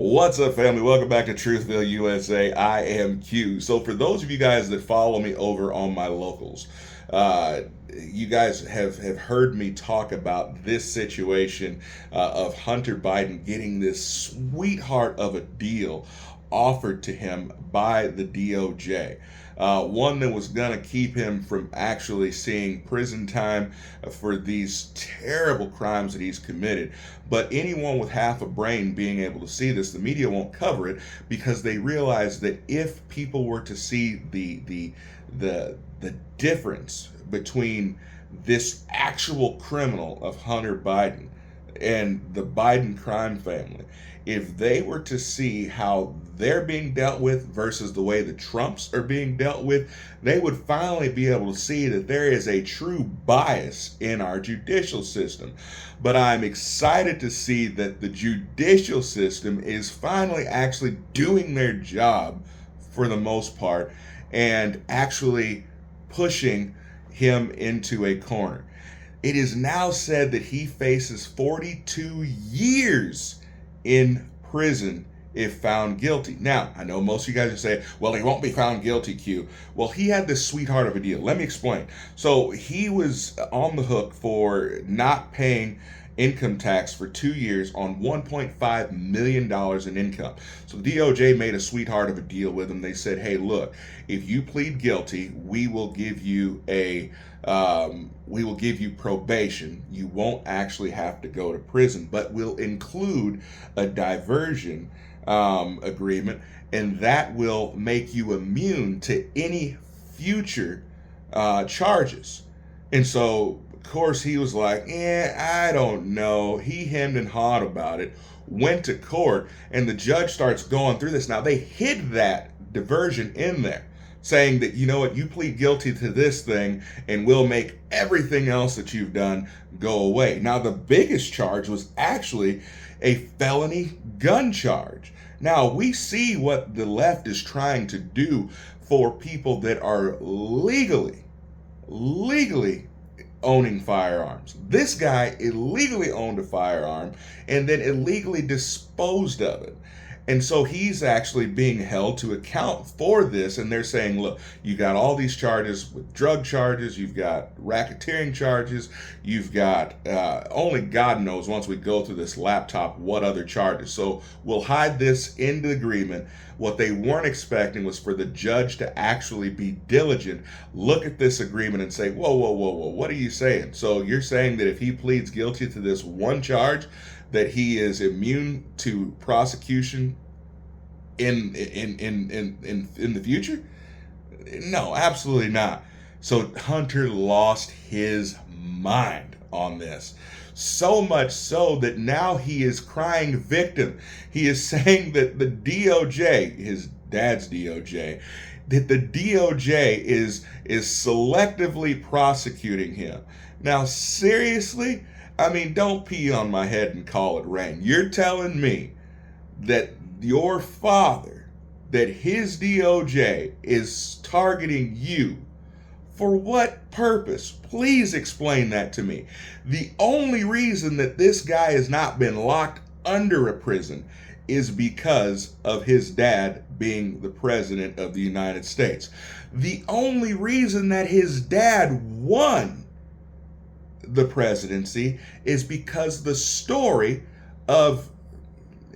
What's up, family? Welcome back to Truthville, USA. I am Q. So, for those of you guys that follow me over on my locals, you guys have heard me talk about this situation of Hunter Biden getting this sweetheart of a deal offered to him by the DOJ. One that was going to keep him from actually seeing prison time for these terrible crimes that he's committed. But anyone with half a brain being able to see this, the media won't cover it because they realize that if people were to see the difference between this actual criminal of Hunter Biden and the Biden crime family, if they were to see how they're being dealt with versus the way the Trumps are being dealt with, they would finally be able to see that there is a true bias in our judicial system. But I'm excited to see that the judicial system is finally actually doing their job for the most part and actually pushing him into a corner. It is now said that he faces 42 years in prison if found guilty. Now, I know most of you guys are saying, well, he won't be found guilty, Q. Well, he had this sweetheart of a deal. Let me explain. So he was on the hook for not paying income tax for 2 years on $1.5 million in income. So the DOJ made a sweetheart of a deal with him. They said, hey, look, if you plead guilty, we will give you probation. You won't actually have to go to prison, but we'll include a diversion agreement, and that will make you immune to any future charges. And so, of course, he was like, I don't know. He hemmed and hawed about it, went to court, and the judge starts going through this. Now, they hid that diversion in there, saying that, you know what, you plead guilty to this thing, and we'll make everything else that you've done go away. Now, the biggest charge was actually a felony gun charge. Now, we see what the left is trying to do for people that are legally owning firearms. This guy illegally owned a firearm and then illegally disposed of it. And so he's actually being held to account for this. And they're saying, look, you got all these charges with drug charges, you've got racketeering charges, you've got only God knows once we go through this laptop what other charges. So we'll hide this in the agreement. What they weren't expecting was for the judge to actually be diligent, look at this agreement and say, whoa, whoa, whoa, whoa, what are you saying? So you're saying that if he pleads guilty to this one charge, that he is immune to prosecution in the future? No, absolutely not. So Hunter lost his mind on this. So much so that now he is crying victim. He is saying that the DOJ, his dad's DOJ, that the DOJ is selectively prosecuting him. Now, seriously? I mean, don't pee on my head and call it rain. You're telling me that your father, that his DOJ is targeting you. For what purpose? Please explain that to me. The only reason that this guy has not been locked under a prison is because of his dad being the president of the United States. The only reason that his dad won the presidency is because the story of,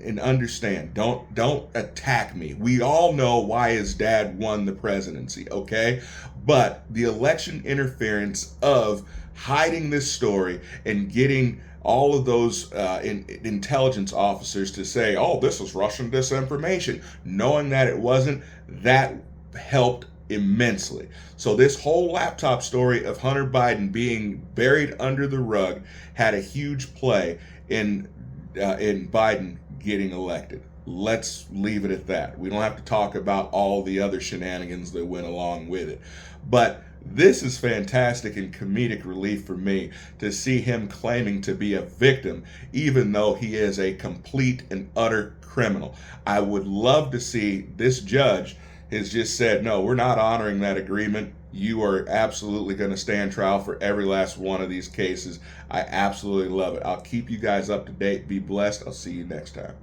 and understand, don't attack me. We all know why his dad won the presidency, okay? But the election interference of hiding this story and getting all of those intelligence officers to say, oh, this was Russian disinformation, knowing that it wasn't, that helped immensely. So this whole laptop story of Hunter Biden being buried under the rug had a huge play in Biden getting elected. Let's leave it at that. We don't have to talk about all the other shenanigans that went along with it. But this is fantastic and comedic relief for me to see him claiming to be a victim, even though he is a complete and utter criminal. I would love to see this judge has just said, no, we're not honoring that agreement. You are absolutely going to stand trial for every last one of these cases. I absolutely love it. I'll keep you guys up to date. Be blessed. I'll see you next time.